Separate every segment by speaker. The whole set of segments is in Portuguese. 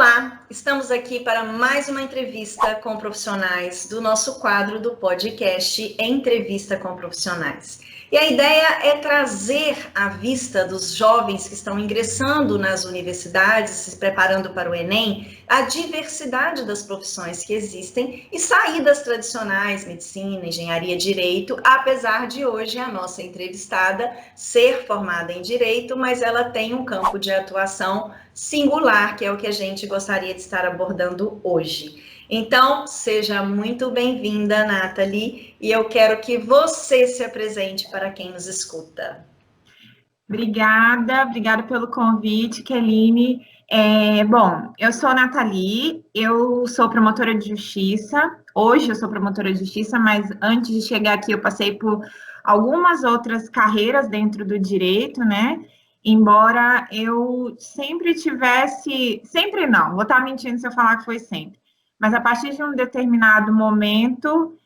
Speaker 1: Olá, estamos aqui para mais uma entrevista com profissionais do nosso quadro do podcast Entrevista com Profissionais. E a ideia é trazer à vista dos jovens que estão ingressando nas universidades, se preparando para o Enem, a diversidade das profissões que existem e sair das tradicionais, medicina, engenharia, direito, apesar de hoje a nossa entrevistada ser formada em direito, mas ela tem um campo de atuação singular, que é o que a gente gostaria de estar abordando hoje. Então, seja muito bem-vinda, Nathalie, e eu quero que você se apresente para quem nos escuta.
Speaker 2: Obrigada pelo convite, Keline. Bom, eu sou a Nathalie, eu sou promotora de justiça. Hoje eu sou promotora de justiça, mas antes de chegar aqui eu passei por algumas outras carreiras dentro do direito, né? Embora eu sempre não, vou estar mentindo se eu falar que foi sempre, mas a partir de um determinado momento,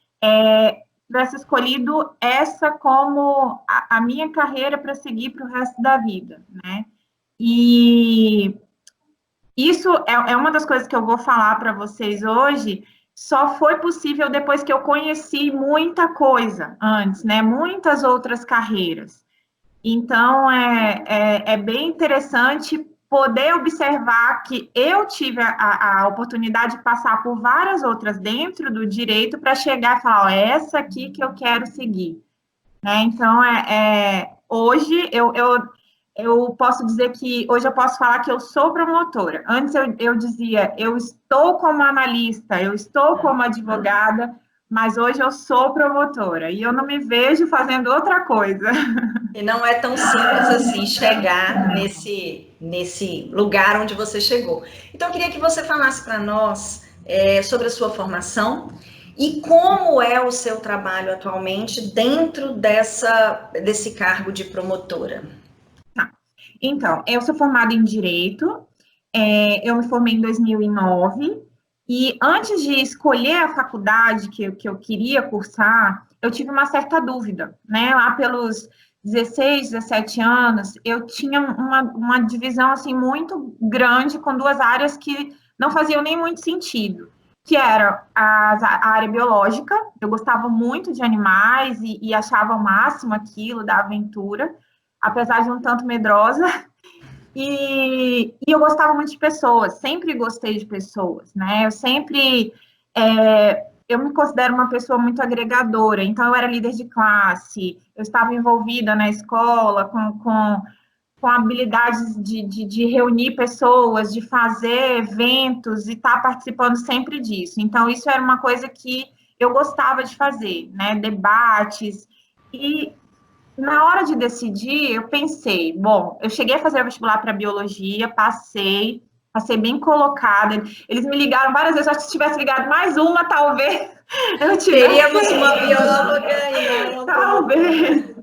Speaker 2: tivesse escolhido essa como a minha carreira para seguir para o resto da vida, né? E isso é uma das coisas que eu vou falar para vocês hoje, só foi possível depois que eu conheci muita coisa antes, né? Muitas outras carreiras. Então, é bem interessante poder observar que eu tive a oportunidade de passar por várias outras dentro do direito para chegar e falar, ó, é essa aqui que eu quero seguir. Né? Então, hoje eu posso dizer que, hoje eu posso falar que eu sou promotora. Antes eu dizia, eu estou como analista, eu estou como advogada, mas hoje eu sou promotora e eu não me vejo fazendo outra coisa.
Speaker 1: E não é tão simples assim chegar nesse lugar onde você chegou. Então, eu queria que você falasse para nós sobre a sua formação e como é o seu trabalho atualmente dentro desse cargo de promotora.
Speaker 2: Então, eu sou formada em Direito, eu me formei em 2009, e antes de escolher a faculdade que eu queria cursar, eu tive uma certa dúvida, né? Lá pelos 16, 17 anos, eu tinha uma divisão, assim, muito grande com duas áreas que não faziam nem muito sentido, que era a área biológica, eu gostava muito de animais e achava o máximo aquilo da aventura, apesar de um tanto medrosa, e eu gostava muito de pessoas, sempre gostei de pessoas, né? Eu me considero uma pessoa muito agregadora, então eu era líder de classe, eu estava envolvida na escola com habilidades de reunir pessoas, de fazer eventos e estar participando sempre disso. Então, isso era uma coisa que eu gostava de fazer, né? Debates. E na hora de decidir, eu pensei, bom, eu cheguei a fazer vestibular para biologia, passei bem colocada. Eles me ligaram várias vezes, acho que se tivesse ligado mais uma, talvez eu tivesse.
Speaker 1: Teríamos uma bióloga e não uma
Speaker 2: talvez.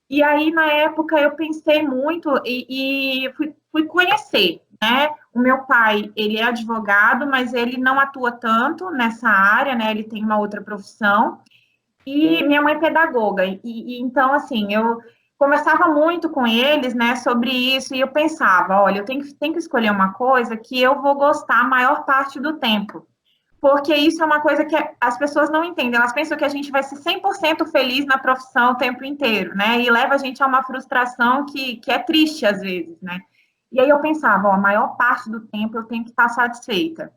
Speaker 2: E aí, na época, eu pensei muito e fui conhecer, né? O meu pai, ele é advogado, mas ele não atua tanto nessa área, né? Ele tem uma outra profissão. E minha mãe é pedagoga, então, assim, eu conversava muito com eles, né, sobre isso, e eu pensava, olha, eu tenho que escolher uma coisa que eu vou gostar a maior parte do tempo, porque isso é uma coisa que as pessoas não entendem, elas pensam que a gente vai ser 100% feliz na profissão o tempo inteiro, né, e leva a gente a uma frustração que é triste às vezes, né, e aí eu pensava, ó, a maior parte do tempo eu tenho que estar satisfeita.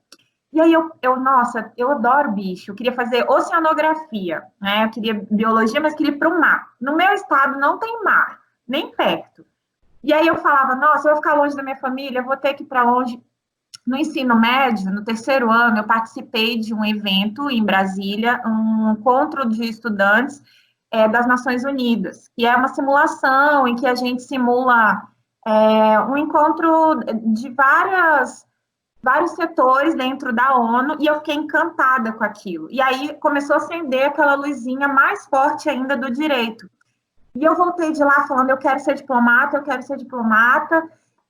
Speaker 2: E aí nossa, eu adoro bicho, eu queria fazer oceanografia, né? Eu queria biologia, mas queria ir para o mar. No meu estado não tem mar, nem perto. E aí eu falava, nossa, eu vou ficar longe da minha família, eu vou ter que ir para longe. No ensino médio, no terceiro ano, eu participei de um evento em Brasília, um encontro de estudantes das Nações Unidas, que é uma simulação em que a gente simula um encontro de vários setores dentro da ONU, e eu fiquei encantada com aquilo. E aí começou a acender aquela luzinha mais forte ainda do direito. E eu voltei de lá falando, eu quero ser diplomata,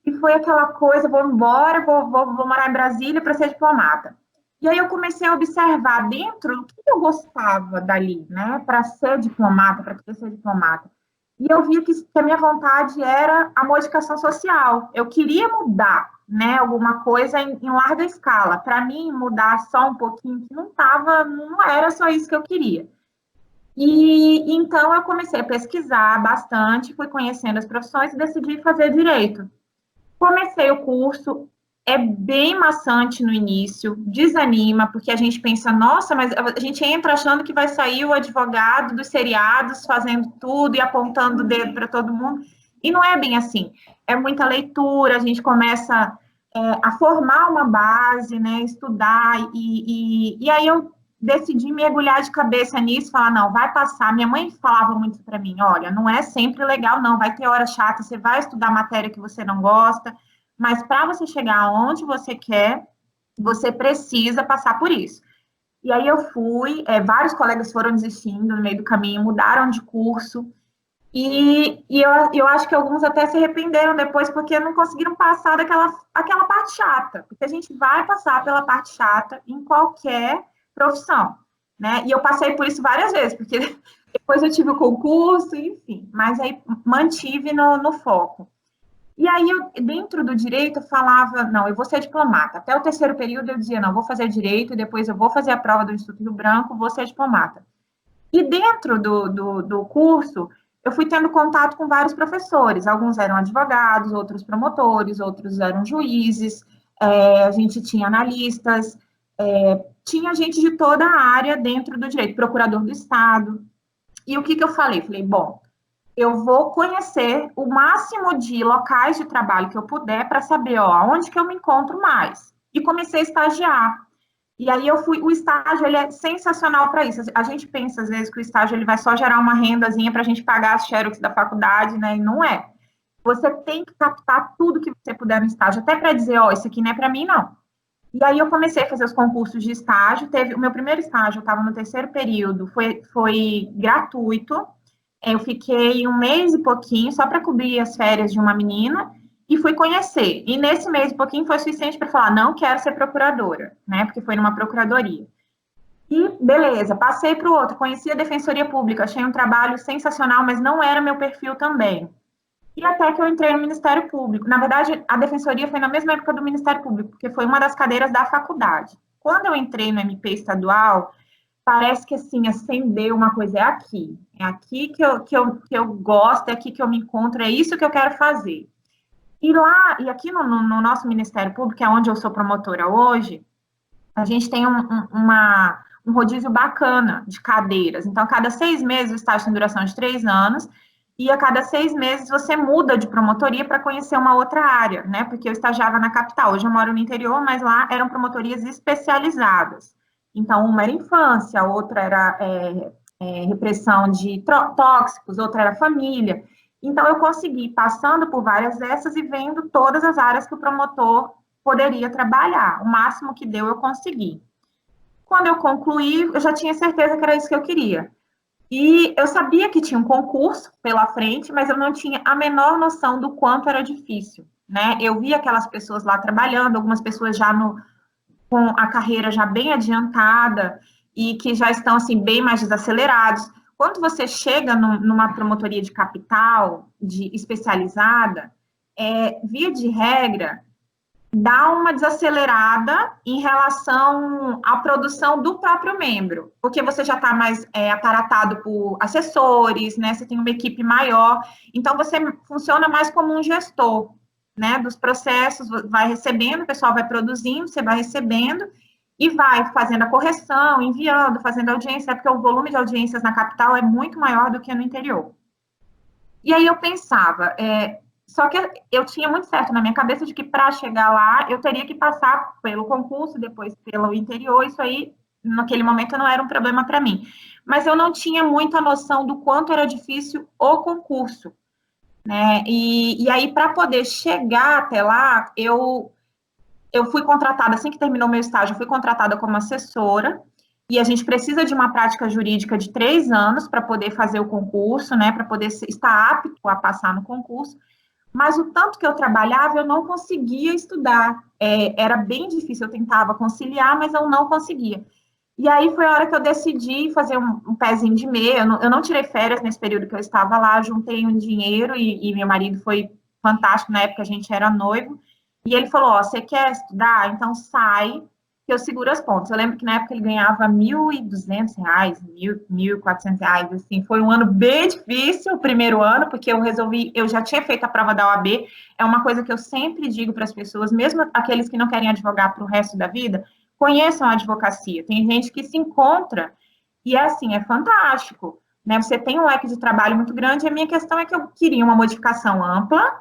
Speaker 2: e foi aquela coisa, vou embora, vou morar em Brasília para ser diplomata. E aí eu comecei a observar dentro o que eu gostava dali, né, para ser diplomata, para querer ser diplomata. E eu via que a minha vontade era a modificação social. Eu queria mudar, né, alguma coisa em larga escala. Para mim, mudar só um pouquinho, que não era só isso que eu queria. E então eu comecei a pesquisar bastante, fui conhecendo as profissões e decidi fazer direito. Comecei o curso, é bem maçante no início, desanima, porque a gente pensa, nossa, mas a gente entra achando que vai sair o advogado dos seriados fazendo tudo e apontando o dedo para todo mundo, e não é bem assim. É muita leitura, a gente começa a formar uma base, né, estudar, e aí eu decidi mergulhar de cabeça nisso, falar, não, vai passar. Minha mãe falava muito para mim, olha, não é sempre legal, não, vai ter hora chata, você vai estudar matéria que você não gosta, mas para você chegar aonde você quer, você precisa passar por isso. E aí eu fui, vários colegas foram desistindo no meio do caminho, mudaram de curso, eu acho que alguns até se arrependeram depois, porque não conseguiram passar aquela parte chata, porque a gente vai passar pela parte chata em qualquer profissão, né? E eu passei por isso várias vezes, porque depois eu tive o concurso, enfim, mas aí mantive no foco. E aí, dentro do direito, eu falava, não, eu vou ser diplomata. Até o terceiro período, eu dizia, não, vou fazer direito, depois eu vou fazer a prova do Instituto Rio Branco, vou ser diplomata. E dentro do curso, eu fui tendo contato com vários professores. Alguns eram advogados, outros promotores, outros eram juízes, a gente tinha analistas, tinha gente de toda a área dentro do direito, procurador do Estado. E o que eu falei? Falei, bom, eu vou conhecer o máximo de locais de trabalho que eu puder para saber, ó, onde que eu me encontro mais. E comecei a estagiar. E aí o estágio, ele é sensacional para isso. A gente pensa, às vezes, que o estágio ele vai só gerar uma rendazinha para a gente pagar as xerox da faculdade, né? E não é. Você tem que captar tudo que você puder no estágio, até para dizer, ó, isso aqui não é para mim, não. E aí eu comecei a fazer os concursos de estágio. O meu primeiro estágio, eu estava no terceiro período, foi gratuito. Eu fiquei um mês e pouquinho só para cobrir as férias de uma menina e fui conhecer. E nesse mês e pouquinho foi suficiente para falar, não quero ser procuradora, né? Porque foi numa procuradoria. E beleza, passei para o outro, conheci a Defensoria Pública, achei um trabalho sensacional, mas não era meu perfil também. E até que eu entrei no Ministério Público. Na verdade, a Defensoria foi na mesma época do Ministério Público, porque foi uma das cadeiras da faculdade. Quando eu entrei no MP estadual, parece que, assim, acendeu uma coisa, é aqui que eu gosto, é aqui que eu me encontro, é isso que eu quero fazer. E aqui no nosso Ministério Público, que é onde eu sou promotora hoje, a gente tem um rodízio bacana de cadeiras. Então, a cada 6 meses, o estágio tem duração de 3 anos, e a cada 6 meses você muda de promotoria para conhecer uma outra área, né? Porque eu estagiava na capital, hoje eu moro no interior, mas lá eram promotorias especializadas. Então, uma era infância, outra era repressão de tóxicos, outra era família. Então, eu consegui, passando por várias dessas e vendo todas as áreas que o promotor poderia trabalhar. O máximo que deu, eu consegui. Quando eu concluí, eu já tinha certeza que era isso que eu queria. E eu sabia que tinha um concurso pela frente, mas eu não tinha a menor noção do quanto era difícil, né? Eu vi aquelas pessoas lá trabalhando, algumas pessoas já com a carreira já bem adiantada e que já estão, assim, bem mais desacelerados. Quando você chega numa promotoria de capital, especializada, via de regra, dá uma desacelerada em relação à produção do próprio membro, porque você já está mais aparatado por assessores, né? Você tem uma equipe maior, então você funciona mais como um gestor, né? Dos processos, vai recebendo, o pessoal vai produzindo, você vai recebendo e vai fazendo a correção, enviando, fazendo audiência, porque o volume de audiências na capital é muito maior do que no interior. E aí eu pensava, só que eu tinha muito certo na minha cabeça de que para chegar lá, eu teria que passar pelo concurso, depois pelo interior, isso aí, naquele momento, não era um problema para mim. Mas eu não tinha muita noção do quanto era difícil o concurso, né? E aí, para poder chegar até lá, eu fui contratada, assim que terminou meu estágio, eu fui contratada como assessora, e a gente precisa de uma prática jurídica de 3 anos para poder fazer o concurso, né? Para poder estar apto a passar no concurso. Mas o tanto que eu trabalhava, eu não conseguia estudar. Era bem difícil, eu tentava conciliar, mas eu não conseguia. E aí foi a hora que eu decidi fazer um pezinho de meia. Eu não tirei férias nesse período que eu estava lá, juntei um dinheiro e meu marido foi fantástico, na época a gente era noivo. E ele falou, ó, você quer estudar? Então sai, que eu seguro as pontas. Eu lembro que na época ele ganhava R$ 1.200, 1.400, assim. Foi um ano bem difícil, o primeiro ano, porque eu já tinha feito a prova da OAB. É uma coisa que eu sempre digo para as pessoas, mesmo aqueles que não querem advogar para o resto da vida, conheçam a advocacia. Tem gente que se encontra e é assim, é fantástico, né? Você tem um leque de trabalho muito grande. E a minha questão é que eu queria uma modificação ampla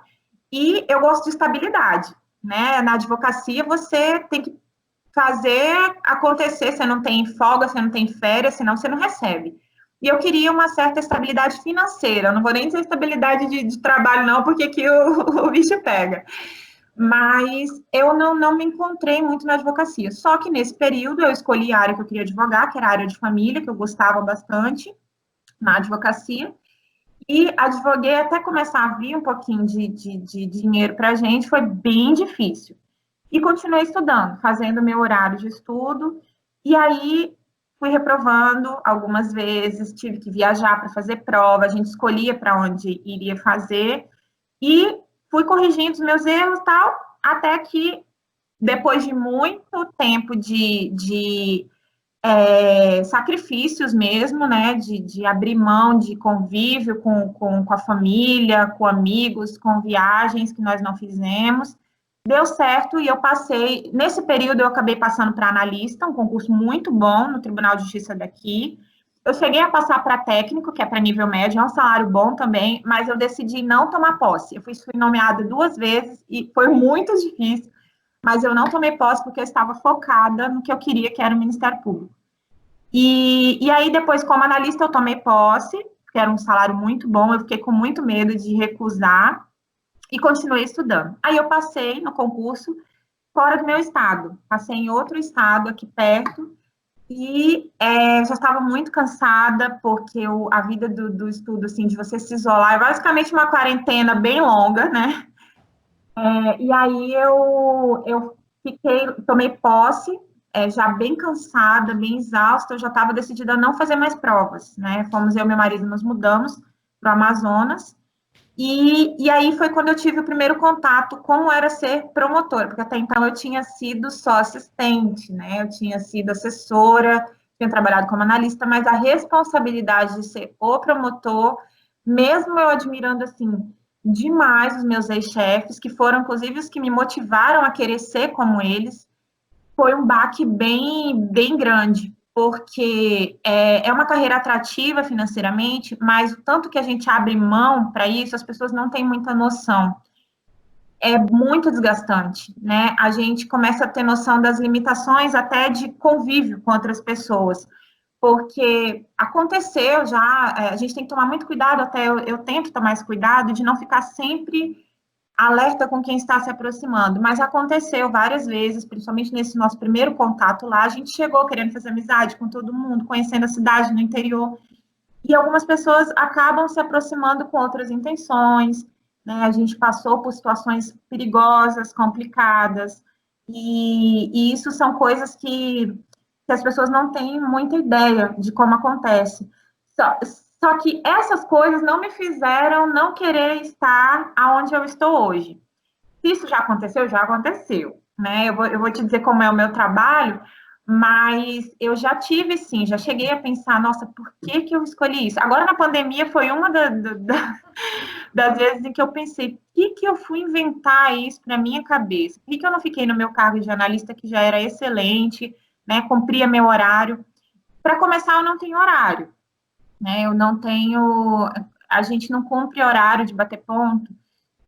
Speaker 2: e eu gosto de estabilidade, né? Na advocacia você tem que fazer acontecer, você não tem folga, você não tem férias, senão você não recebe. E eu queria uma certa estabilidade financeira, eu não vou nem dizer estabilidade de trabalho, não, porque aqui o bicho pega. Mas eu não me encontrei muito na advocacia. Só que nesse período eu escolhi a área que eu queria advogar, que era a área de família, que eu gostava bastante na advocacia. E advoguei até começar a vir um pouquinho de dinheiro para a gente, foi bem difícil. E continuei estudando, fazendo meu horário de estudo. E aí fui reprovando algumas vezes, tive que viajar para fazer prova, a gente escolhia para onde iria fazer. E fui corrigindo os meus erros e tal, até que depois de muito tempo de sacrifícios mesmo, né, de abrir mão de convívio com a família, com amigos, com viagens que nós não fizemos, deu certo e eu passei, nesse período eu acabei passando para analista, um concurso muito bom no Tribunal de Justiça daqui. Eu cheguei a passar para técnico, que é para nível médio, é um salário bom também, mas eu decidi não tomar posse. Eu fui nomeada 2 vezes e foi muito difícil, mas eu não tomei posse porque eu estava focada no que eu queria, que era o Ministério Público. E aí, depois, como analista, eu tomei posse, que era um salário muito bom, eu fiquei com muito medo de recusar e continuei estudando. Aí eu passei no concurso fora do meu estado, passei em outro estado aqui perto, e já estava muito cansada, porque a vida do estudo, assim, de você se isolar, é basicamente uma quarentena bem longa, né? E aí eu tomei posse, já bem cansada, bem exausta, eu já estava decidida a não fazer mais provas, né? Fomos eu e meu marido, nos mudamos para o Amazonas, e aí foi quando eu tive o primeiro contato com era ser promotora, porque até então eu tinha sido só assistente, né? Eu tinha sido assessora, tinha trabalhado como analista, mas a responsabilidade de ser o promotor, mesmo eu admirando assim demais os meus ex-chefes, que foram inclusive os que me motivaram a querer ser como eles, foi um baque bem grande, porque é uma carreira atrativa financeiramente, mas o tanto que a gente abre mão para isso, as pessoas não têm muita noção. É muito desgastante, né? A gente começa a ter noção das limitações até de convívio com outras pessoas, porque aconteceu já, a gente tem que tomar muito cuidado, até eu tento tomar esse cuidado de não ficar sempre alerta com quem está se aproximando, mas aconteceu várias vezes, principalmente nesse nosso primeiro contato lá, a gente chegou querendo fazer amizade com todo mundo, conhecendo a cidade no interior, e algumas pessoas acabam se aproximando com outras intenções, né? A gente passou por situações perigosas, complicadas, e isso são coisas que as pessoas não têm muita ideia de como acontece. Só que essas coisas não me fizeram não querer estar aonde eu estou hoje. Se isso já aconteceu, né? Eu vou te dizer como é o meu trabalho, mas eu já tive, sim, já cheguei a pensar, nossa, por que eu escolhi isso? Agora, na pandemia, foi uma das vezes em que eu pensei, por que eu fui inventar isso para minha cabeça? Por que eu não fiquei no meu cargo de analista, que já era excelente, né? Cumpria meu horário. Para começar, eu não tenho horário, né? Eu não tenho, a gente não cumpre horário de bater ponto,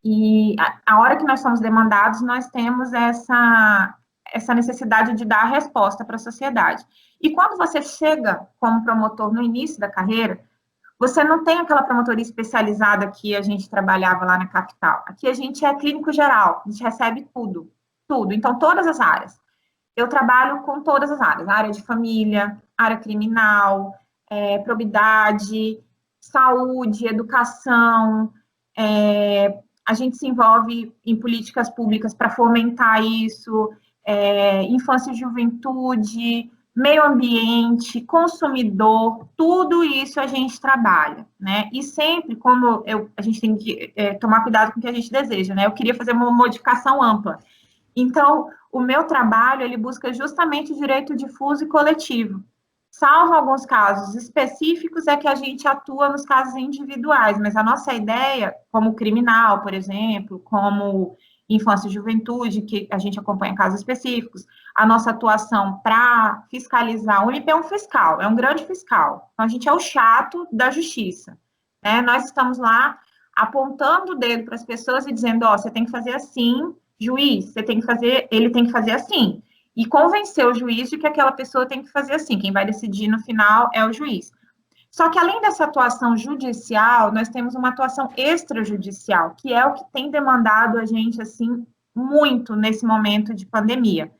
Speaker 2: e a hora que nós somos demandados, nós temos essa necessidade de dar a resposta para a sociedade. E quando você chega como promotor no início da carreira, você não tem aquela promotoria especializada que a gente trabalhava lá na capital. Aqui a gente é clínico geral, a gente recebe tudo, tudo. Então, todas as áreas. Eu trabalho com todas as áreas, área de família, área criminal, probidade, saúde, educação, a gente se envolve em políticas públicas para fomentar isso, infância e juventude, meio ambiente, consumidor, tudo isso a gente trabalha, né? E sempre, a gente tem que tomar cuidado com o que a gente deseja, né? Eu queria fazer uma modificação ampla. Então, o meu trabalho, ele busca justamente o direito difuso e coletivo. Salvo alguns casos específicos, é que a gente atua nos casos individuais, mas a nossa ideia, como criminal, por exemplo, como infância e juventude, que a gente acompanha casos específicos, a nossa atuação para fiscalizar, o MP é um fiscal, é um grande fiscal, então a gente é o chato da justiça, né? Nós estamos lá apontando o dedo para as pessoas e dizendo, ó, você tem que fazer assim, juiz, ele tem que fazer assim, e convencer o juiz de que aquela pessoa tem que fazer assim, quem vai decidir no final é o juiz. Só que além dessa atuação judicial, nós temos uma atuação extrajudicial, que é o que tem demandado a gente, assim, muito nesse momento de pandemia.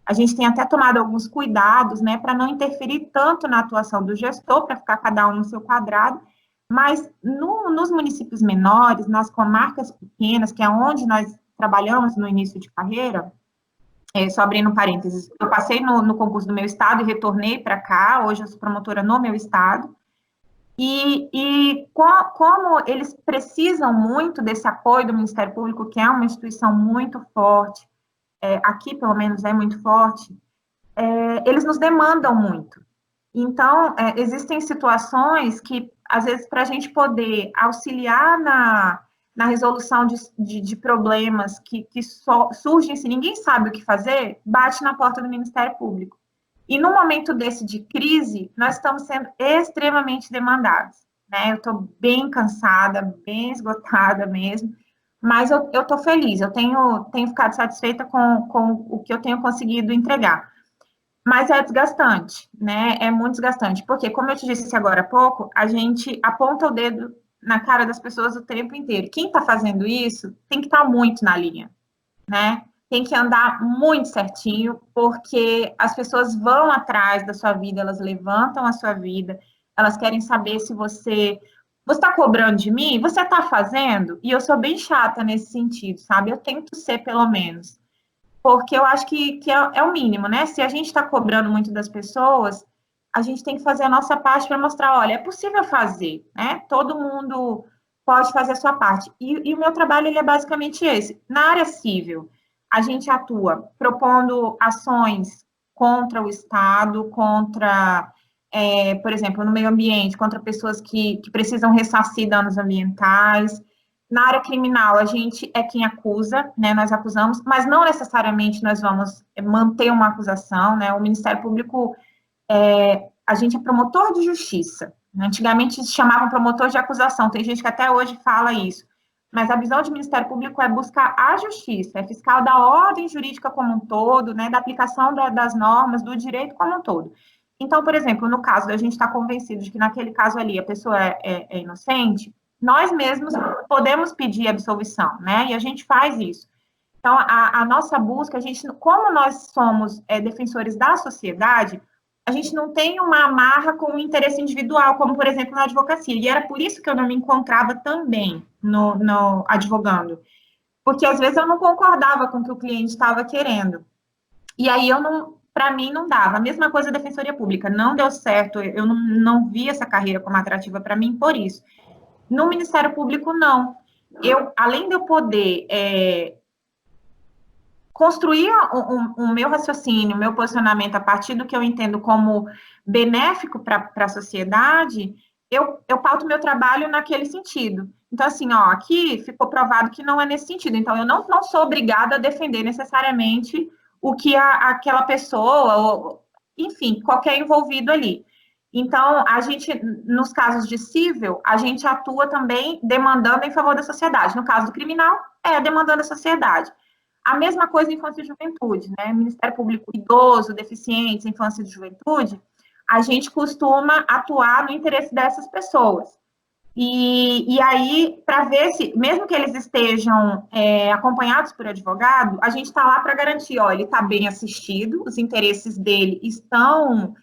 Speaker 2: A gente tem até tomado alguns cuidados, né, para não interferir tanto na atuação do gestor, para ficar cada um no seu quadrado, mas nos municípios menores, nas comarcas pequenas, que é onde nós trabalhamos no início de carreira, só abrindo parênteses, eu passei no concurso do meu estado e retornei para cá, hoje eu sou promotora no meu estado, como eles precisam muito desse apoio do Ministério Público, que é uma instituição muito forte, aqui pelo menos é muito forte, eles nos demandam muito. Então, existem situações que, às vezes, para a gente poder auxiliar na resolução de problemas que surgem se ninguém sabe o que fazer, bate na porta do Ministério Público. E no momento desse de crise, nós estamos sendo extremamente demandados, né? Eu estou bem cansada, bem esgotada mesmo, mas eu estou feliz, eu tenho ficado satisfeita com o que eu tenho conseguido entregar. Mas é desgastante, né? É muito desgastante, porque, como eu te disse agora há pouco, a gente aponta o dedo na cara das pessoas o tempo inteiro. Quem está fazendo isso tem que estar muito na linha, né? Tem que andar muito certinho, porque as pessoas vão atrás da sua vida, elas levantam a sua vida, elas querem saber se você está cobrando de mim, você está fazendo, e eu sou bem chata nesse sentido, sabe? Eu tento ser, pelo menos, porque eu acho que é o mínimo, né? Se a gente está cobrando muito das pessoas, a gente tem que fazer a nossa parte para mostrar, olha, é possível fazer, né? Todo mundo pode fazer a sua parte. E o meu trabalho, ele é basicamente esse. Na área civil, a gente atua propondo ações contra o Estado, contra, por exemplo, no meio ambiente, contra pessoas que precisam ressarcir danos ambientais. Na área criminal, a gente é quem acusa, né, nós acusamos, mas não necessariamente nós vamos manter uma acusação, né, o Ministério Público, a gente é promotor de justiça, né? Antigamente se chamavam promotor de acusação, tem gente que até hoje fala isso, mas a visão do Ministério Público é buscar a justiça, é fiscal da ordem jurídica como um todo, né, da aplicação das normas, do direito como um todo. Então, por exemplo, no caso da gente estar convencido de que naquele caso ali a pessoa é inocente, nós mesmos podemos pedir absolvição, né? E a gente faz isso. Então, a nossa busca, como nós somos defensores da sociedade, a gente não tem uma amarra com o interesse individual, como, por exemplo, na advocacia. E era por isso que eu não me encontrava também no advogando. Porque, às vezes, eu não concordava com o que o cliente estava querendo. E aí, para mim, não dava. A mesma coisa da defensoria pública. Não deu certo, eu não vi essa carreira como atrativa para mim por isso. No Ministério Público, não. Além de eu poder construir o meu raciocínio, o meu posicionamento a partir do que eu entendo como benéfico para a sociedade, eu pauto meu trabalho naquele sentido. Então, assim, aqui ficou provado que não é nesse sentido. Então, eu não sou obrigada a defender necessariamente o que aquela pessoa, ou, enfim, qualquer envolvido ali. Então, a gente, nos casos de cível, a gente atua também demandando em favor da sociedade. No caso do criminal, demandando a sociedade. A mesma coisa em infância e juventude, né? Ministério Público Idoso, Deficientes, Infância e Juventude, a gente costuma atuar no interesse dessas pessoas. E aí, para ver se, mesmo que eles estejam acompanhados por advogado, a gente está lá para garantir, ele está bem assistido, os interesses dele estão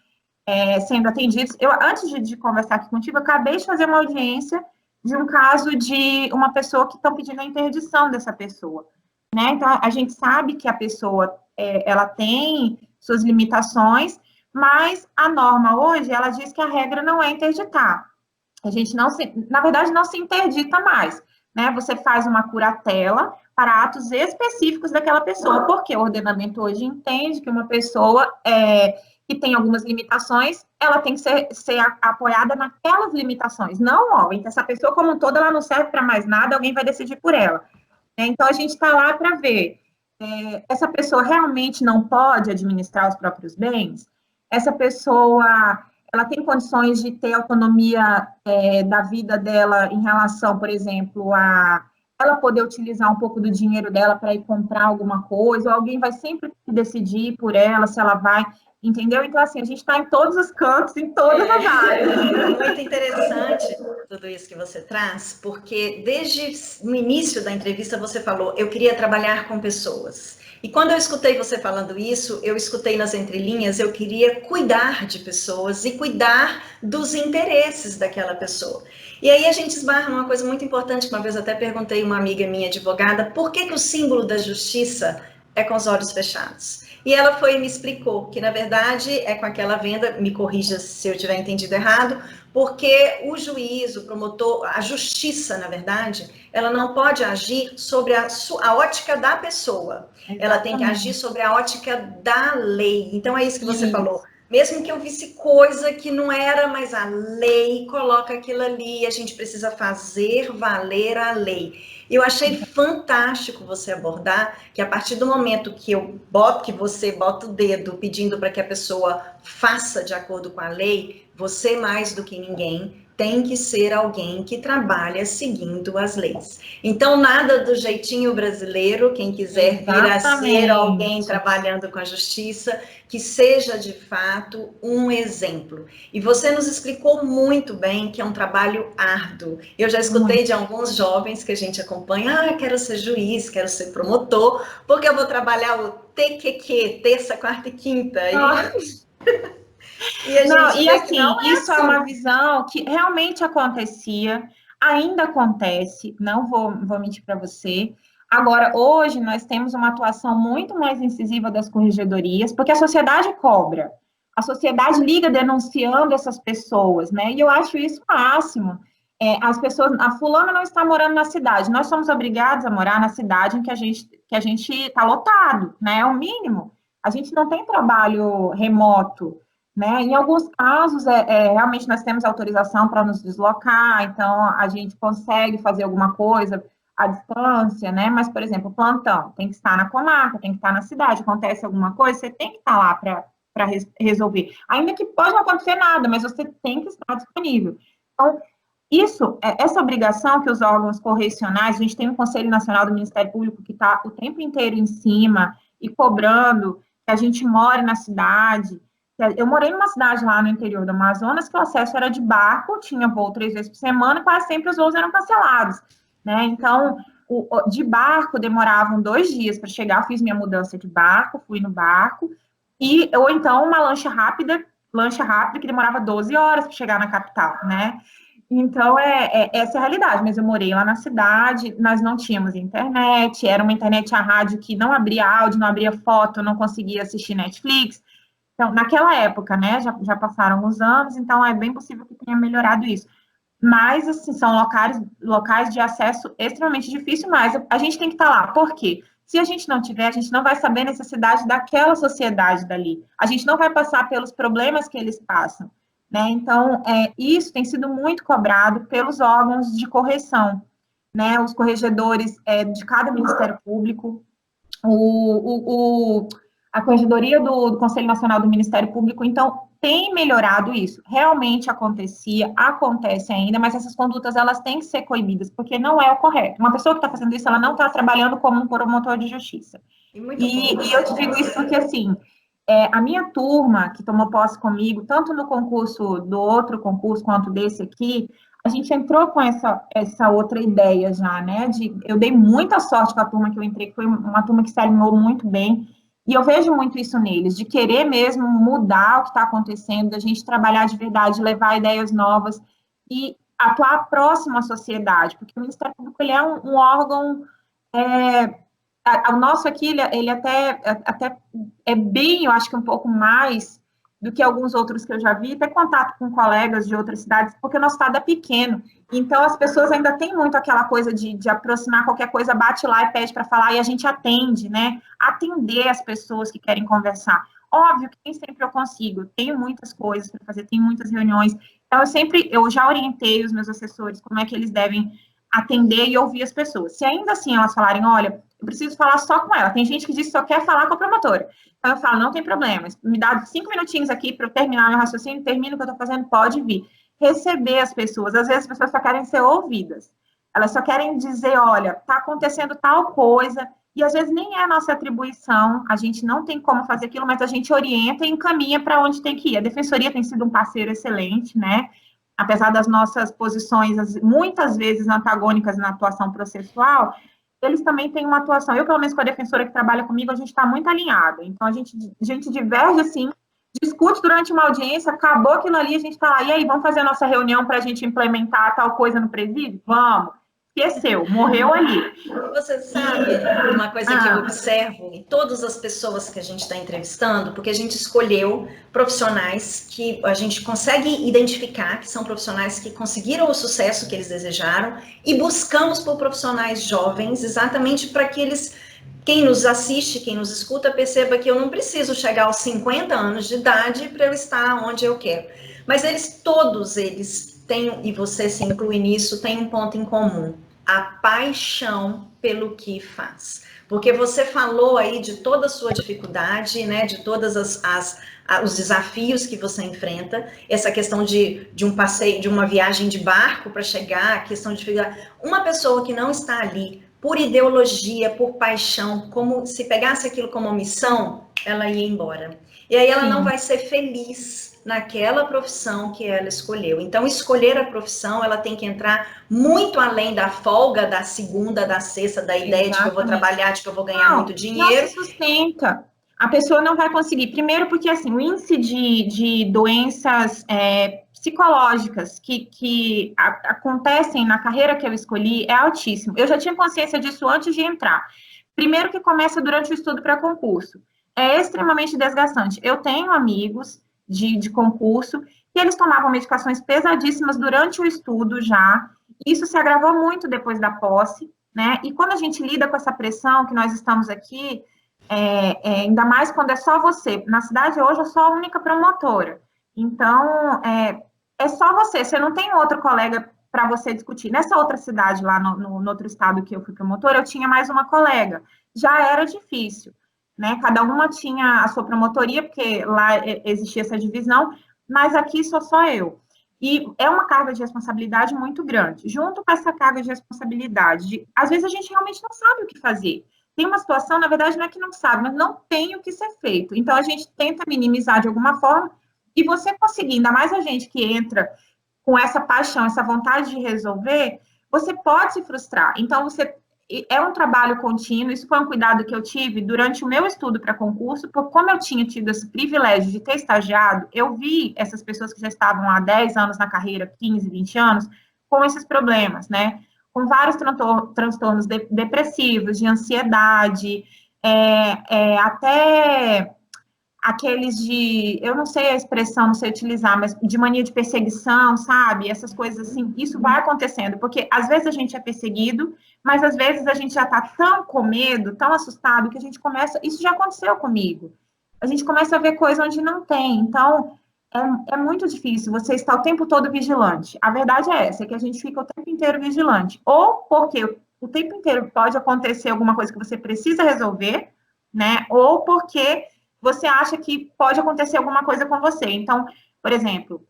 Speaker 2: sendo atendidos. Antes de conversar aqui contigo, eu acabei de fazer uma audiência de um caso de uma pessoa que estão pedindo a interdição dessa pessoa, né? Então, a gente sabe que a pessoa, ela tem suas limitações, Mas a norma hoje, ela diz que a regra não é interditar. A gente não se, na verdade, não se interdita mais, né? Você faz uma curatela para atos específicos daquela pessoa, porque o ordenamento hoje entende que uma pessoa que tem algumas limitações, ela tem que ser apoiada naquelas limitações, não, ó, então essa pessoa como um todo, ela não serve para mais nada, alguém vai decidir por ela. Então, a gente está lá para ver, essa pessoa realmente não pode administrar os próprios bens? Essa pessoa, ela tem condições de ter autonomia da vida dela em relação, por exemplo, a ela poder utilizar um pouco do dinheiro dela para ir comprar alguma coisa, ou alguém vai sempre decidir por ela se ela vai, entendeu? Então, assim, a gente está em todos os cantos, em todas as áreas.
Speaker 1: Muito interessante tudo isso que você traz, porque desde o início da entrevista você falou, eu queria trabalhar com pessoas. E quando eu escutei você falando isso, eu escutei nas entrelinhas, eu queria cuidar de pessoas e cuidar dos interesses daquela pessoa. E aí a gente esbarra numa coisa muito importante, que uma vez até perguntei a uma amiga minha advogada, por que que o símbolo da justiça é com os olhos fechados? E ela foi e me explicou que, na verdade, é com aquela venda, me corrija se eu tiver entendido errado, porque o juiz, o promotor, a justiça, na verdade, ela não pode agir sobre a ótica da pessoa.
Speaker 2: Exatamente.
Speaker 1: Ela tem que agir sobre a ótica da lei. Então, é isso que você falou.
Speaker 2: Isso.
Speaker 1: Mesmo que eu visse coisa que não era, mas a lei coloca aquilo ali, a gente precisa fazer valer a lei. Eu achei fantástico você abordar que a partir do momento que você bota o dedo pedindo para que a pessoa faça de acordo com a lei, você mais do que ninguém tem que ser alguém que trabalha seguindo as leis. Então, nada do jeitinho brasileiro, quem quiser vir a ser alguém trabalhando com a justiça, que seja de fato um exemplo. E você nos explicou muito bem que é um trabalho árduo. Eu já escutei de alguns jovens que a gente acompanha, quero ser juiz, quero ser promotor, porque eu vou trabalhar o TQQ, terça, quarta e quinta. E a
Speaker 2: Não,
Speaker 1: gente
Speaker 2: e
Speaker 1: vê que
Speaker 2: assim,
Speaker 1: não é
Speaker 2: isso é
Speaker 1: assim.
Speaker 2: uma visão que realmente acontecia, ainda acontece, não vou mentir para você. Agora, hoje, nós temos uma atuação muito mais incisiva das corregedorias, porque a sociedade cobra, a sociedade liga denunciando essas pessoas, né? E eu acho isso o máximo. As pessoas, a fulana não está morando na cidade, nós somos obrigados a morar na cidade em que a gente está lotado, né? É o mínimo. A gente não tem trabalho remoto, né? Em alguns casos, realmente nós temos autorização para nos deslocar, então a gente consegue fazer alguma coisa à distância, né? Mas, por exemplo, plantão, tem que estar na comarca, tem que estar na cidade, acontece alguma coisa, você tem que estar lá para resolver. Ainda que pode não acontecer nada, mas você tem que estar disponível. Então, essa obrigação que os órgãos correcionais, a gente tem o Conselho Nacional do Ministério Público que está o tempo inteiro em cima e cobrando que a gente more na cidade. Eu morei numa cidade lá no interior do Amazonas que o acesso era de barco, tinha voo 3 vezes por semana e quase sempre os voos eram cancelados, né? Então, de barco demoravam 2 dias para chegar, fiz minha mudança de barco, fui no barco, ou então uma lancha rápida que demorava 12 horas para chegar na capital, né? Então, essa é a realidade, mas eu morei lá na cidade, nós não tínhamos internet, era uma internet a rádio que não abria áudio, não abria foto, não conseguia assistir Netflix. Então, naquela época, né, já passaram alguns anos, então é bem possível que tenha melhorado isso. Mas, assim, são locais de acesso extremamente difícil, mas a gente tem que estar lá. Por quê? Se a gente não tiver, a gente não vai saber a necessidade daquela sociedade dali. A gente não vai passar pelos problemas que eles passam, né? Então, isso tem sido muito cobrado pelos órgãos de correção, né? Os corregedores de cada Ministério Público, a Corregedoria do Conselho Nacional do Ministério Público, então, tem melhorado isso. Realmente acontecia, acontece ainda, mas essas condutas, elas têm que ser coibidas, porque não é o correto. Uma pessoa que está fazendo isso, ela não está trabalhando como um promotor de justiça. E eu te digo isso porque, assim, a minha turma, que tomou posse comigo, tanto no concurso, do outro concurso, quanto desse aqui, a gente entrou com essa outra ideia já, né? Eu dei muita sorte com a turma que eu entrei, que foi uma turma que se alinhou muito bem, e eu vejo muito isso neles, de querer mesmo mudar o que está acontecendo, da gente trabalhar de verdade, levar ideias novas e atuar próximo à sociedade, porque o Ministério Público ele é um órgão. O nosso aqui, ele até é bem, eu acho que um pouco mais do que alguns outros que eu já vi, ter contato com colegas de outras cidades, porque o nosso estado é pequeno. Então, as pessoas ainda têm muito aquela coisa de aproximar qualquer coisa, bate lá e pede para falar, e a gente atende, né? Atender as pessoas que querem conversar. Óbvio que nem sempre eu consigo, tenho muitas coisas para fazer, tenho muitas reuniões. Então, eu já orientei os meus assessores como é que eles devem atender e ouvir as pessoas. Se ainda assim elas falarem, olha, eu preciso falar só com ela. Tem gente que diz que só quer falar com a promotora. Então, eu falo, não tem problema, me dá 5 minutinhos aqui para eu terminar meu raciocínio, termino o que eu estou fazendo, pode vir. Receber as pessoas. Às vezes, as pessoas só querem ser ouvidas. Elas só querem dizer, olha, está acontecendo tal coisa, e às vezes nem é a nossa atribuição, a gente não tem como fazer aquilo, mas a gente orienta e encaminha para onde tem que ir. A Defensoria tem sido um parceiro excelente, né? Apesar das nossas posições, muitas vezes antagônicas na atuação processual, eles também têm uma atuação. Eu, pelo menos, com a defensora que trabalha comigo, a gente está muito alinhado. Então, a gente diverge, assim, discute durante uma audiência, acabou aquilo ali, a gente está lá, e aí, vamos fazer a nossa reunião para a gente implementar tal coisa no presídio? Vamos. Esqueceu, morreu ali.
Speaker 1: Você sabe uma coisa que eu observo em todas as pessoas que a gente está entrevistando, porque a gente escolheu profissionais que a gente consegue identificar, que são profissionais que conseguiram o sucesso que eles desejaram, e buscamos por profissionais jovens, exatamente para que eles, quem nos assiste, quem nos escuta, perceba que eu não preciso chegar aos 50 anos de idade para eu estar onde eu quero. Mas todos eles têm, e você se inclui nisso, tem um ponto em comum: a paixão pelo que faz. Porque você falou aí de toda a sua dificuldade, né, de todas os desafios que você enfrenta, essa questão de um passeio, de uma viagem de barco para chegar, a questão de uma pessoa que não está ali por ideologia, por paixão, como se pegasse aquilo como missão, ela ia embora. E aí ela não vai ser feliz naquela profissão que ela escolheu. Então, escolher a profissão, ela tem que entrar muito além da folga, da segunda, da sexta, da ideia de que eu vou trabalhar, de que eu vou ganhar muito dinheiro.
Speaker 2: Não se sustenta. A pessoa não vai conseguir. Primeiro porque, assim, o índice de doenças psicológicas que acontecem na carreira que eu escolhi é altíssimo. Eu já tinha consciência disso antes de entrar. Primeiro que começa durante o estudo para concurso. É extremamente desgastante. Eu tenho amigos de concurso e eles tomavam medicações pesadíssimas durante o estudo já. Isso se agravou muito depois da posse, né? E quando a gente lida com essa pressão que nós estamos aqui, ainda mais quando é só você. Na cidade hoje eu sou a única promotora. Então, é só você não tem outro colega para você discutir. Nessa outra cidade, lá no outro estado que eu fui promotora, eu tinha mais uma colega. Já era difícil, né? Cada uma tinha a sua promotoria, porque lá existia essa divisão, mas aqui sou só eu. E é uma carga de responsabilidade muito grande. Junto com essa carga de responsabilidade, às vezes a gente realmente não sabe o que fazer. Tem uma situação, na verdade, não é que não sabe, mas não tem o que ser feito. Então, a gente tenta minimizar de alguma forma, e você conseguir, ainda mais a gente que entra com essa paixão, essa vontade de resolver, você pode se frustrar. Então, é um trabalho contínuo, isso foi um cuidado que eu tive durante o meu estudo para concurso, porque como eu tinha tido esse privilégio de ter estagiado, eu vi essas pessoas que já estavam há 10 anos na carreira, 15, 20 anos, com esses problemas, né? Com vários transtornos depressivos, de ansiedade, até aqueles eu não sei a expressão, não sei utilizar, mas de mania de perseguição, sabe? Essas coisas assim, isso vai acontecendo, porque às vezes a gente é perseguido, mas às vezes a gente já está tão com medo, tão assustado, que a gente começa, isso já aconteceu comigo, a gente começa a ver coisa onde não tem, então é muito difícil você estar o tempo todo vigilante. A verdade é essa, é que a gente fica o tempo inteiro vigilante, ou porque o tempo inteiro pode acontecer alguma coisa que você precisa resolver, né? Ou porque você acha que pode acontecer alguma coisa com você. Então, por exemplo,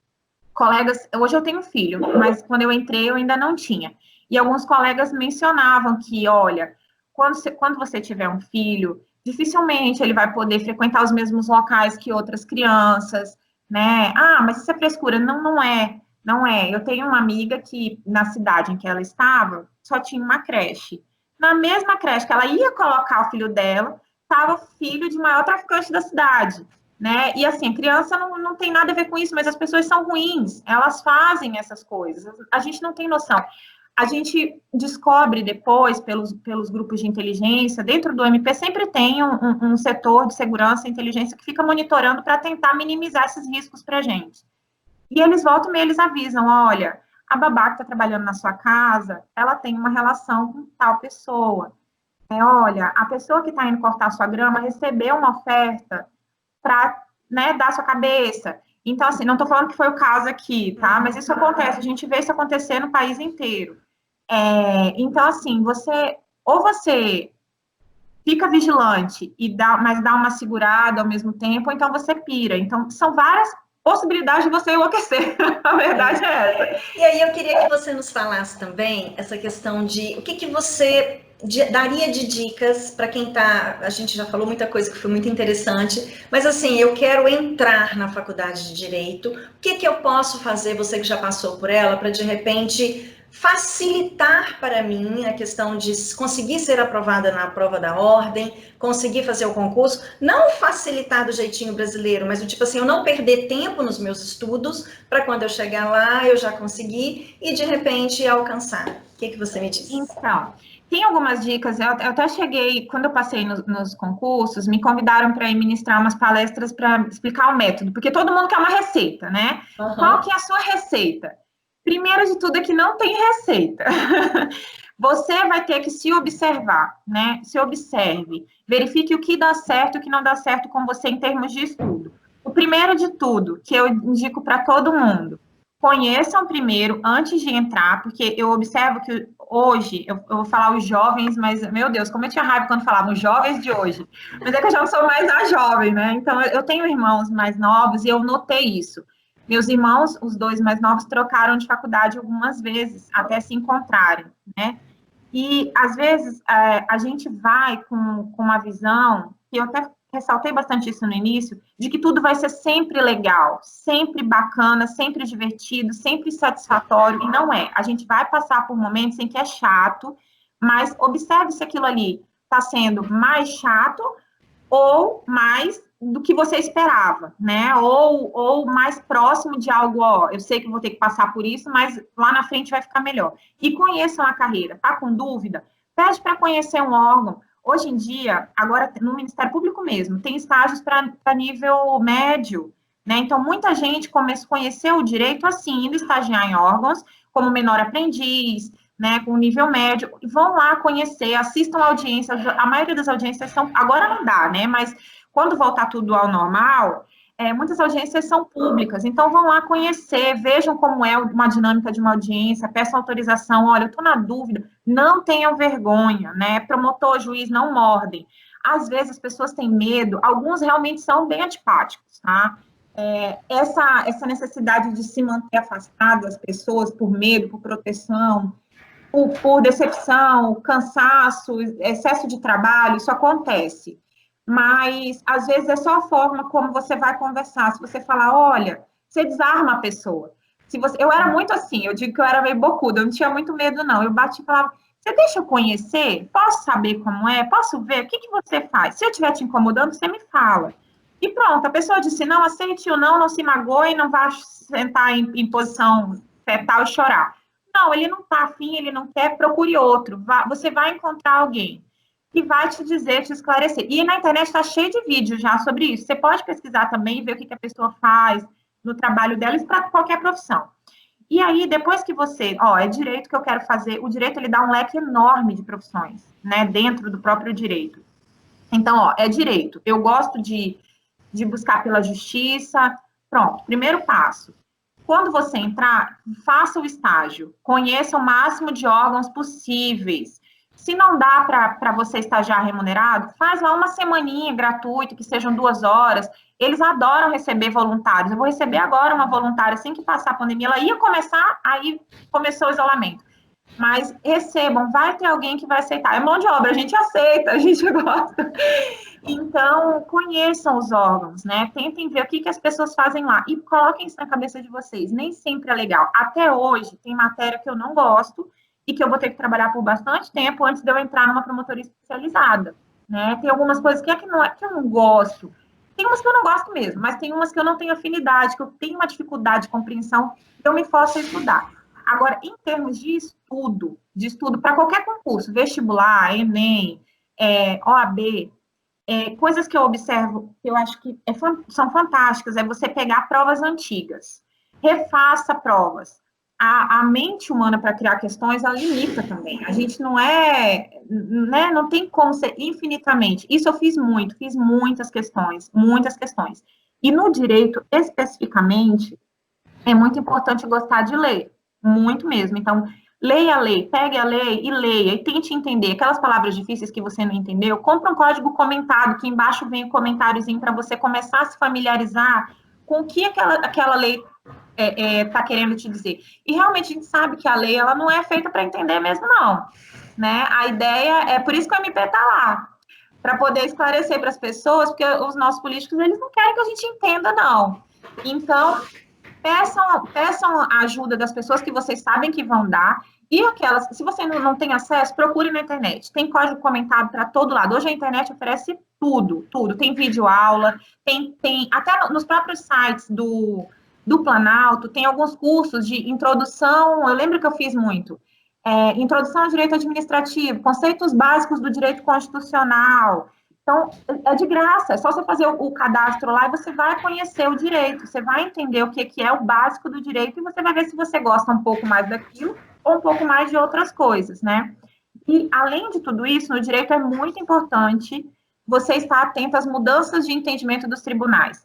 Speaker 2: colegas, hoje eu tenho filho, mas quando eu entrei eu ainda não tinha. E alguns colegas mencionavam que, olha, quando você tiver um filho, dificilmente ele vai poder frequentar os mesmos locais que outras crianças, né? Ah, mas isso é frescura. Não, não é. Eu tenho uma amiga que, na cidade em que ela estava, só tinha uma creche. Na mesma creche que ela ia colocar o filho dela, estava filho de maior traficante da cidade, né? E assim, a criança não tem nada a ver com isso, mas as pessoas são ruins, elas fazem essas coisas, a gente não tem noção. A gente descobre depois, pelos grupos de inteligência, dentro do MP sempre tem um setor de segurança e inteligência que fica monitorando para tentar minimizar esses riscos para a gente. E eles voltam e eles avisam, olha, a babá que está trabalhando na sua casa, ela tem uma relação com tal pessoa. Olha, a pessoa que está indo cortar sua grama recebeu uma oferta para, né, dar sua cabeça. Então, assim, não estou falando que foi o caso aqui, tá? Mas isso acontece, a gente vê isso acontecer no país inteiro. Então, assim, você fica vigilante mas dá uma segurada ao mesmo tempo, ou então você pira. Então, são várias possibilidades de você enlouquecer. A verdade é essa.
Speaker 1: E aí eu queria que você nos falasse também essa questão de o que você daria de dicas para quem está. A gente já falou muita coisa que foi muito interessante, mas assim, eu quero entrar na faculdade de Direito. O que eu posso fazer, você que já passou por ela, para de repente facilitar para mim a questão de conseguir ser aprovada na prova da ordem, conseguir fazer o concurso, não facilitar do jeitinho brasileiro, mas tipo assim, eu não perder tempo nos meus estudos, para quando eu chegar lá, eu já conseguir e de repente alcançar. O que você me diz?
Speaker 2: Então, tem algumas dicas, eu até cheguei, quando eu passei nos concursos, me convidaram para ir ministrar umas palestras para explicar o método, porque todo mundo quer uma receita, né? Uhum. Qual que é a sua receita? Primeiro de tudo é que não tem receita. Você vai ter que se observar, né? Se observe, verifique o que dá certo e o que não dá certo com você em termos de estudo. O primeiro de tudo, que eu indico para todo mundo, conheçam primeiro antes de entrar, porque eu observo que hoje, eu vou falar os jovens, mas, meu Deus, como eu tinha raiva quando falavam os jovens de hoje. Mas é que eu já não sou mais a jovem, né? Então, eu tenho irmãos mais novos e eu notei isso. Meus irmãos, os dois mais novos, trocaram de faculdade algumas vezes, até se encontrarem, né? E, às vezes, a gente vai com uma visão, que eu até ressaltei bastante isso no início, de que tudo vai ser sempre legal, sempre bacana, sempre divertido, sempre satisfatório, e não é. A gente vai passar por momentos em que é chato, mas observe se aquilo ali está sendo mais chato ou mais do que você esperava, né? Ou mais próximo de algo, ó, eu sei que vou ter que passar por isso, mas lá na frente vai ficar melhor. E conheçam a carreira. Tá com dúvida? Pede para conhecer um órgão. Hoje em dia, agora no Ministério Público mesmo, tem estágios para nível médio, né? Então, muita gente conheceu o direito assim, indo estagiar em órgãos, como menor aprendiz, né, com nível médio, vão lá conhecer, assistam audiências, a maioria das audiências são, agora não dá, né, mas quando voltar tudo ao normal, muitas audiências são públicas, então vão lá conhecer, vejam como é uma dinâmica de uma audiência, peçam autorização, olha, eu estou na dúvida, não tenham vergonha, né, promotor, juiz, não mordem. Às vezes as pessoas têm medo, alguns realmente são bem antipáticos, tá? Essa necessidade de se manter afastado das pessoas por medo, por proteção, por decepção, cansaço, excesso de trabalho, isso acontece. Mas, às vezes, é só a forma como você vai conversar. Se você falar, olha, você desarma a pessoa. Eu era muito assim, eu digo que eu era meio bocuda, eu não tinha muito medo, não. Eu bati e falava, você deixa eu conhecer? Posso saber como é? Posso ver? O que você faz? Se eu estiver te incomodando, você me fala. E pronto, a pessoa disse, não, aceite ou não se magoe, não vá sentar em posição fetal e chorar. Não, ele não está afim, ele não quer, procure outro. Você vai encontrar alguém que vai te dizer, te esclarecer. E na internet está cheio de vídeos já sobre isso. Você pode pesquisar também e ver o que a pessoa faz no trabalho dela, isso para qualquer profissão. E aí, depois que você, é direito que eu quero fazer, o direito ele dá um leque enorme de profissões, né, dentro do próprio direito. Então, é direito. Eu gosto de buscar pela justiça. Pronto, primeiro passo. Quando você entrar, faça o estágio, conheça o máximo de órgãos possíveis. Se não dá para você estagiar remunerado, faz lá uma semaninha gratuita, que sejam 2 horas. Eles adoram receber voluntários. Eu vou receber agora uma voluntária, assim que passar a pandemia, ela ia começar, aí começou o isolamento. Mas recebam, vai ter alguém que vai aceitar. É mão de obra, a gente aceita, a gente gosta. Então, conheçam os órgãos, né? Tentem ver o que as pessoas fazem lá e coloquem isso na cabeça de vocês. Nem sempre é legal. Até hoje, tem matéria que eu não gosto e que eu vou ter que trabalhar por bastante tempo antes de eu entrar numa promotoria especializada, né? Tem algumas coisas que não é que eu não gosto. Tem umas que eu não gosto mesmo, mas tem umas que eu não tenho afinidade, que eu tenho uma dificuldade de compreensão, eu me forço a estudar. Agora, em termos de estudo para qualquer concurso, vestibular, Enem, OAB, coisas que eu observo, que eu acho que são fantásticas, é você pegar provas antigas, refaça provas. A mente humana para criar questões, ela limita também. A gente não né, não tem como ser infinitamente. Isso eu fiz muitas questões, muitas questões. E no direito, especificamente, é muito importante gostar de ler, muito mesmo. Então, leia a lei, pegue a lei e leia, e tente entender aquelas palavras difíceis que você não entendeu. Compre um código comentado, que embaixo vem o comentáriozinho para você começar a se familiarizar com o que aquela lei está querendo te dizer. E realmente a gente sabe que a lei ela não é feita para entender mesmo, não. Né? A ideia é por isso que o MP está lá, para poder esclarecer para as pessoas, porque os nossos políticos eles não querem que a gente entenda, não. Então, peçam a ajuda das pessoas que vocês sabem que vão dar, e aquelas, se você não tem acesso, procure na internet. Tem código comentado para todo lado. Hoje a internet oferece tudo, tudo. Tem vídeo aula, tem até nos próprios sites do Planalto, tem alguns cursos de introdução, eu lembro que eu fiz muito. Introdução ao direito administrativo, conceitos básicos do direito constitucional. Então, é de graça, é só você fazer o cadastro lá e você vai conhecer o direito, você vai entender o que é o básico do direito e você vai ver se você gosta um pouco mais daquilo ou um pouco mais de outras coisas, né? E, além de tudo isso, no direito é muito importante você estar atento às mudanças de entendimento dos tribunais.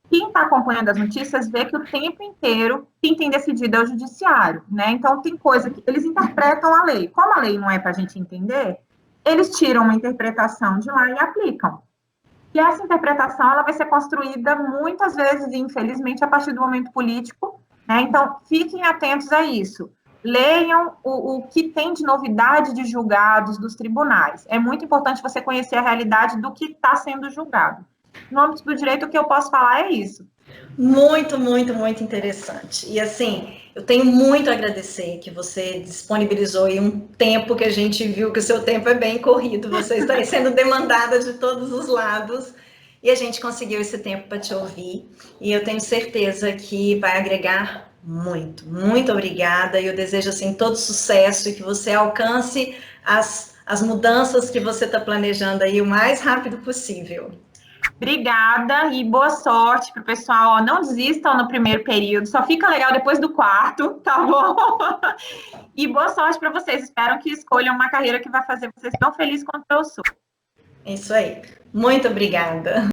Speaker 2: Quem está acompanhando as notícias vê que o tempo inteiro quem tem decidido é o judiciário, né? Então, tem coisa que eles interpretam a lei. Como a lei não é para a gente entender, eles tiram uma interpretação de lá e aplicam. E essa interpretação ela vai ser construída muitas vezes, infelizmente, a partir do momento político, né? Então, fiquem atentos a isso. Leiam o que tem de novidade de julgados dos tribunais. É muito importante você conhecer a realidade do que está sendo julgado. No âmbito do direito, o que eu posso falar é isso.
Speaker 1: Muito, muito, muito interessante. E assim, eu tenho muito a agradecer que você disponibilizou aí um tempo que a gente viu que o seu tempo é bem corrido, você está sendo demandada de todos os lados e a gente conseguiu esse tempo para te ouvir. E eu tenho certeza que vai agregar muito. Muito obrigada. E eu desejo assim todo sucesso e que você alcance as mudanças que você está planejando aí o mais rápido possível.
Speaker 2: Obrigada e boa sorte para o pessoal. Ó, não desistam no primeiro período, só fica legal depois do quarto, tá bom? E boa sorte para vocês. Espero que escolham uma carreira que vai fazer vocês tão felizes quanto eu sou.
Speaker 1: É isso aí. Muito obrigada.